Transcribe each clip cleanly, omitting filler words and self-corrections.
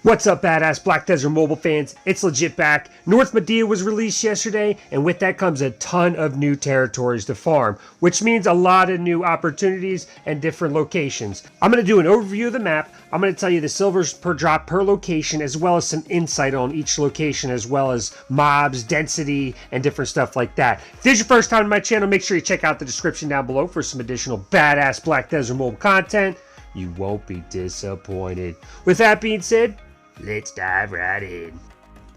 What's up, badass Black Desert Mobile fans? It's legit back. North Mediah was released yesterday, and with that comes a ton of new territories to farm, which means a lot of new opportunities and different locations. I'm going to do an overview of the map. I'm going to tell you the silvers per drop per location, as well as some insight on each location, as well as mobs, density, and different stuff like that. If this is your first time on my channel, make sure you check out the description down below for some additional badass Black Desert Mobile content. You won't be disappointed. With that being said, let's dive right in.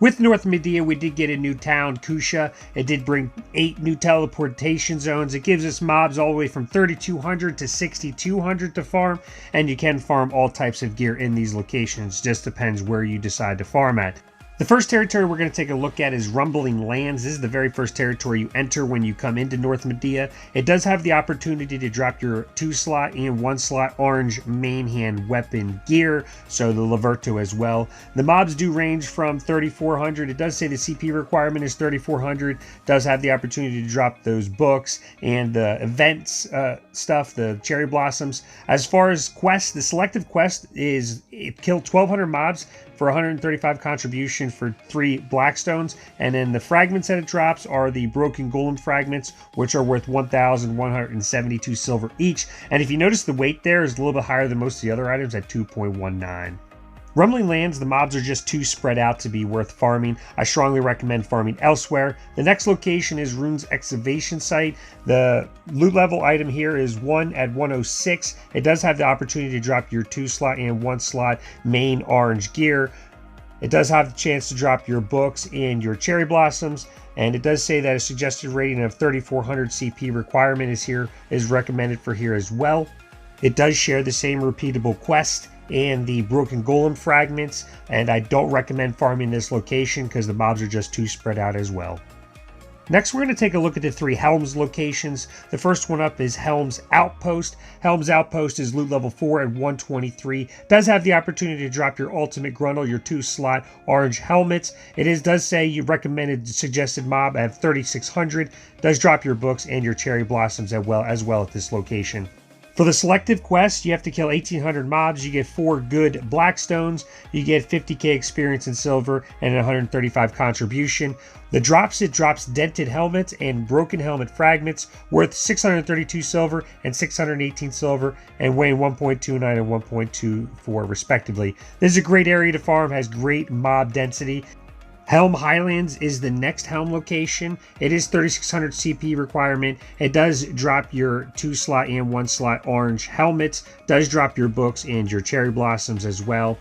With North Mediah, we did get a new town, Kusha. It did bring 8 new teleportation zones. It gives us mobs all the way from 3,200 to 6,200 to farm, and you can farm all types of gear in these locations. Just depends where you decide to farm at. The first territory we're going to take a look at is Rumbling Lands. This is the very first territory you enter when you come into North Mediah. It does have the opportunity to drop your 2-slot and 1-slot orange main hand weapon gear, so the Laverto as well. The mobs do range from 3,400. It does say the CP requirement is 3,400. Does have the opportunity to drop those books and the events stuff, the cherry blossoms. As far as quests, the selective quest is kill 1,200 mobs for 135 contribution for 3 blackstones, and then the fragments that it drops are the broken golem fragments, which are worth 1,172 silver each. And if you notice, the weight there is a little bit higher than most of the other items at 2.19. Rumbling Lands, the mobs are just too spread out to be worth farming. I strongly recommend farming elsewhere. The next location is Rune's Excavation site. The loot level item here is 1 at 106. It does have the opportunity to drop your 2-slot and 1-slot main orange gear. It does have the chance to drop your books and your cherry blossoms. And it does say that a suggested rating of 3,400 CP requirement is recommended for here as well. It does share the same repeatable quest and the broken golem fragments, and I don't recommend farming this location because the mobs are just too spread out as well. Next, we're going to take a look at the 3 Helms locations. The first one up is Helm's Outpost. Helm's Outpost is loot level 4 at 123. Does have the opportunity to drop your ultimate grundle, your 2-slot orange helmets. Does say you recommended suggested mob at 3,600. Does drop your books and your cherry blossoms as well at this location. For the selective quest, you have to kill 1,800 mobs. You get 4 good blackstones. You get 50k experience in silver and 135 contribution. The drops, it drops dented helmets and broken helmet fragments worth 632 silver and 618 silver and weighing 1.29 and 1.24 respectively. This is a great area to farm, has great mob density. Helm Highlands is the next Helm location. It is 3,600 CP requirement. It does drop your 2-slot and 1-slot orange helmets. Does drop your books and your cherry blossoms as well.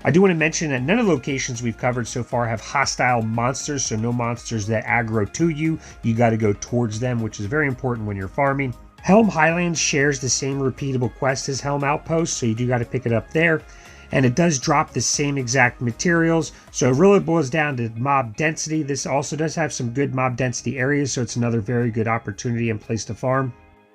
I do want to mention that none of the locations we've covered so far have hostile monsters, so no monsters that aggro to you. You got to go towards them, which is very important when you're farming. Helm Highlands shares the same repeatable quest as Helm Outpost, so you do got to pick it up there. And it does drop the same exact materials, so it really boils down to mob density. This also does have some good mob density areas, so it's another very good opportunity and place to farm.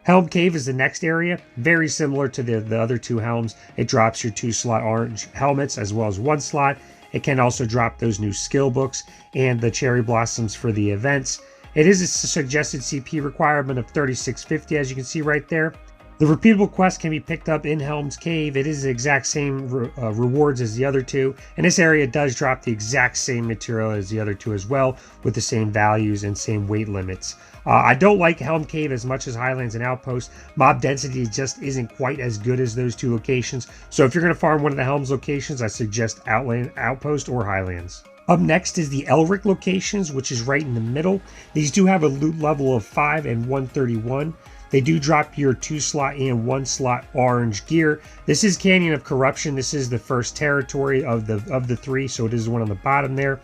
Helm Cave is the next area, very similar to the other 2 helms. It drops your 2-slot orange helmets as well as 1-slot. It can also drop those new skill books and the cherry blossoms for the events. It is a suggested CP requirement of 3,650, as you can see right there. The repeatable quest can be picked up in Helm's Cave. It is the exact same rewards as the other 2. And this area does drop the exact same material as the other 2 as well, with the same values and same weight limits. I don't like Helm Cave as much as Highlands and Outpost. Mob density just isn't quite as good as those 2 locations. So if you're going to farm one of the Helm's locations, I suggest Outpost or Highlands. Up next is the Elric Locations, which is right in the middle. These do have a loot level of 5 and 131. They do drop your 2-slot and 1-slot orange gear. This is Canyon of Corruption. This is the first territory of the 3, so it is the one on the bottom there.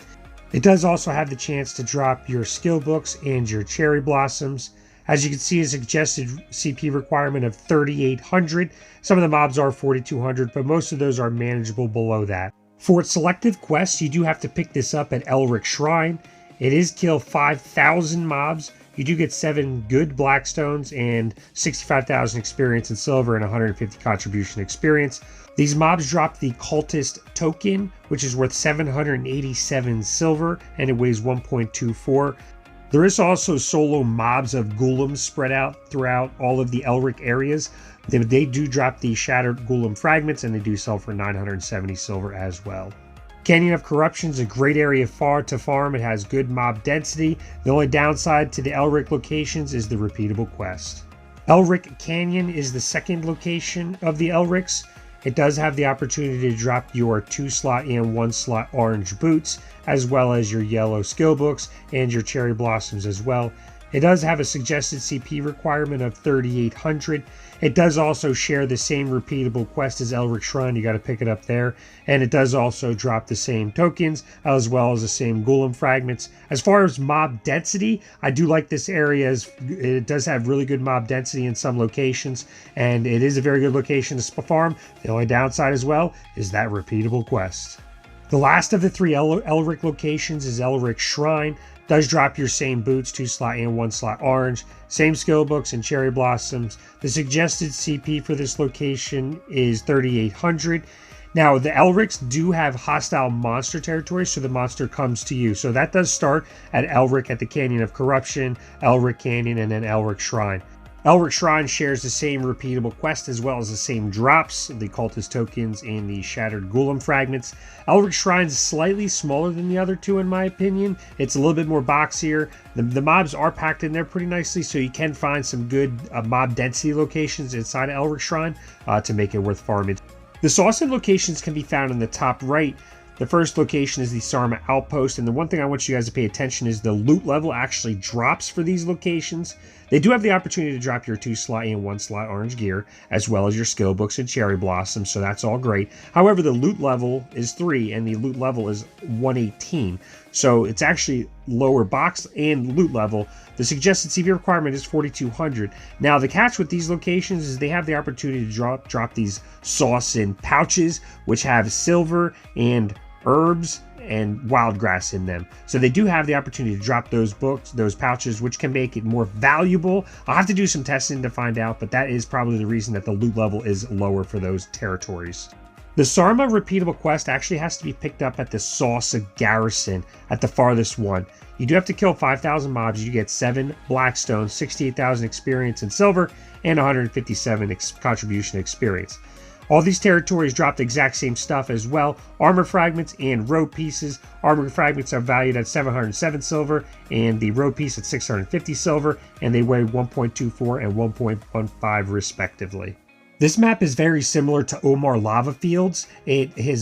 It does also have the chance to drop your skill books and your cherry blossoms. As you can see, a suggested CP requirement of 3,800. Some of the mobs are 4,200, but most of those are manageable below that. For its selective quests, you do have to pick this up at Elric Shrine. It is kill 5,000 mobs. You do get 7 good blackstones and 65,000 experience in silver and 150 contribution experience. These mobs drop the Cultist Token, which is worth 787 silver and it weighs 1.24. There is also solo mobs of golems spread out throughout all of the Elric areas. They do drop the Shattered Golem Fragments, and they do sell for 970 silver as well. Canyon of Corruption is a great area to farm. It has good mob density. The only downside to the Elric locations is the repeatable quest. Elric Canyon is the second location of the Elrics. It does have the opportunity to drop your 2-slot and 1-slot orange boots, as well as your yellow skill books and your cherry blossoms as well. It does have a suggested CP requirement of 3,800. It does also share the same repeatable quest as Elric Shrine. You got to pick it up there. And it does also drop the same tokens as well as the same Golem Fragments. As far as mob density, I do like this area. It does have really good mob density in some locations, and it is a very good location to farm. The only downside as well is that repeatable quest. The last of the 3 Elric locations is Elric Shrine. Does drop your same boots, 2-slot and 1-slot orange, same skill books and cherry blossoms. The suggested CP for this location is 3,800. Now, the Elrics do have hostile monster territory, so the monster comes to you. So that does start at Elric at the Canyon of Corruption, Elric Canyon, and then Elric Shrine. Elric Shrine shares the same repeatable quest as well as the same drops, the Cultist Tokens and the Shattered Golem Fragments. Elric Shrine is slightly smaller than the other two in my opinion. It's a little bit more boxier. The mobs are packed in there pretty nicely, so you can find some good mob density locations inside of Elric Shrine to make it worth farming. The Sausan locations can be found in the top right. The first location is the Sarma Outpost, and the one thing I want you guys to pay attention is the loot level actually drops for these locations. They do have the opportunity to drop your 2-slot and 1-slot orange gear, as well as your skill books and cherry blossoms, so that's all great. However, the loot level is 3, and the loot level is 118, so it's actually lower box and loot level. The suggested CP requirement is 4,200. Now, the catch with these locations is they have the opportunity to drop these Sausan pouches, which have silver and herbs and wild grass in them. So they do have the opportunity to drop those pouches, which can make it more valuable. I'll have to do some testing to find out, but that is probably the reason that the loot level is lower for those territories. The Sarma repeatable quest actually has to be picked up at the Sausan garrison at the farthest one. You do have to kill 5,000 mobs. You get 7 blackstone, 68,000 experience in silver, and 157 contribution experience. All these territories drop the exact same stuff as well, armor fragments and robe pieces. Armor fragments are valued at 707 silver, and the robe piece at 650 silver, and they weigh 1.24 and 1.15 respectively. This map is very similar to Omar Lava Fields.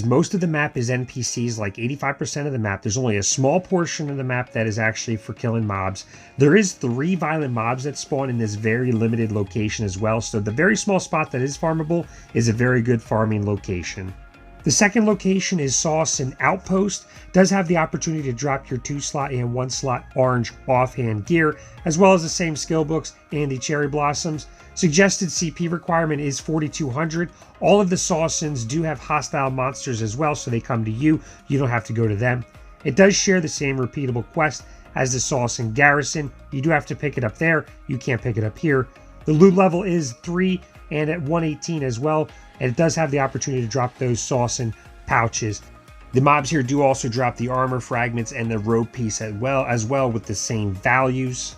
Most of the map is NPCs, like 85% of the map. There's only a small portion of the map that is actually for killing mobs. There is 3 violent mobs that spawn in this very limited location as well, so the very small spot that is farmable is a very good farming location. The second location is Sausan Outpost. It does have the opportunity to drop your 2-slot and 1-slot orange offhand gear, as well as the same skill books and the cherry blossoms. Suggested CP requirement is 4,200. All of the Sausans do have hostile monsters as well, so they come to you. You don't have to go to them. It does share the same repeatable quest as the Sausan garrison. You do have to pick it up there. You can't pick it up here. The loot level is 3 and at 118 as well, and it does have the opportunity to drop those Sausan pouches. The mobs here do also drop the armor fragments and the robe piece as well with the same values.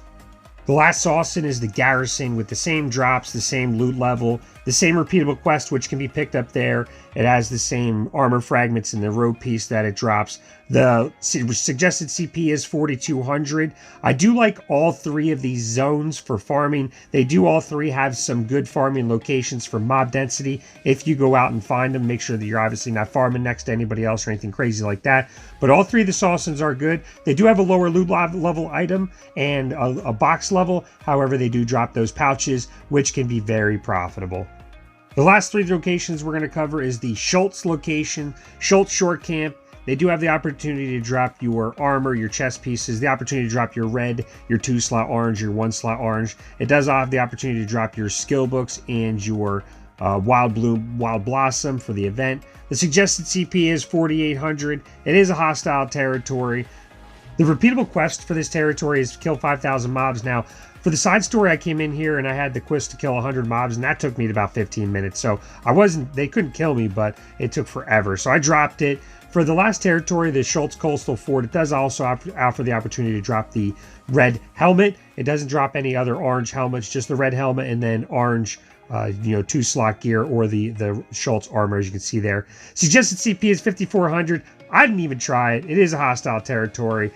The last Sausan is the garrison with the same drops, the same loot level, the same repeatable quest which can be picked up there. It has the same armor fragments and the robe piece that it drops. The suggested CP is 4,200. I do like all 3 of these zones for farming. They do all 3 have some good farming locations for mob density. If you go out and find them, make sure that you're obviously not farming next to anybody else or anything crazy like that. But all 3 of the Sausans are good. They do have a lower loot level item and a box level. However, they do drop those pouches, which can be very profitable. The last 3 locations we're going to cover is the Shultz location, Shultz Short Camp. They do have the opportunity to drop your armor, your chest pieces, the opportunity to drop your red, your 2-slot orange, your 1-slot orange. It does have the opportunity to drop your skill books and your Wild Bloom, Wild Blossom for the event. The suggested CP is 4,800. It is a hostile territory. The repeatable quest for this territory is kill 5,000 mobs. Now, for the side story, I came in here and I had the quest to kill 100 mobs, and that took me about 15 minutes. So they couldn't kill me, but it took forever. So I dropped it. For the last territory, the Shultz Coastal Fort, it does also offer the opportunity to drop the red helmet. It doesn't drop any other orange helmets, just the red helmet and then orange 2 slot gear or the Shultz armor, as you can see there. Suggested CP is 5,400. I didn't even try it. It is a hostile territory.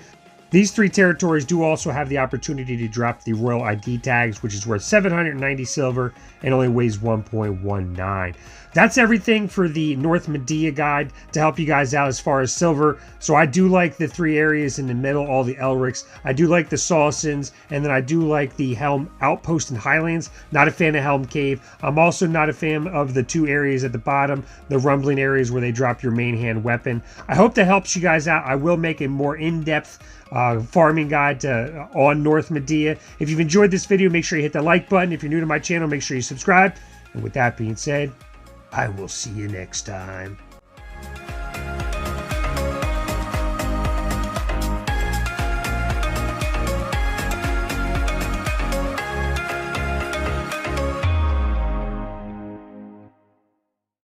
These 3 territories do also have the opportunity to drop the Royal ID tags, which is worth 790 silver and only weighs 1.19. That's everything for the North Mediah guide to help you guys out as far as silver. So I do like the 3 areas in the middle, all the Elrics. I do like the Sausans, and then I do like the Helm Outpost and Highlands. Not a fan of Helm Cave. I'm also not a fan of the 2 areas at the bottom, the rumbling areas where they drop your main hand weapon. I hope that helps you guys out. I will make a more in-depth farming guide on North Mediah. If you've enjoyed this video, make sure you hit the like button. If you're new to my channel, make sure you subscribe. And with that being said, I will see you next time.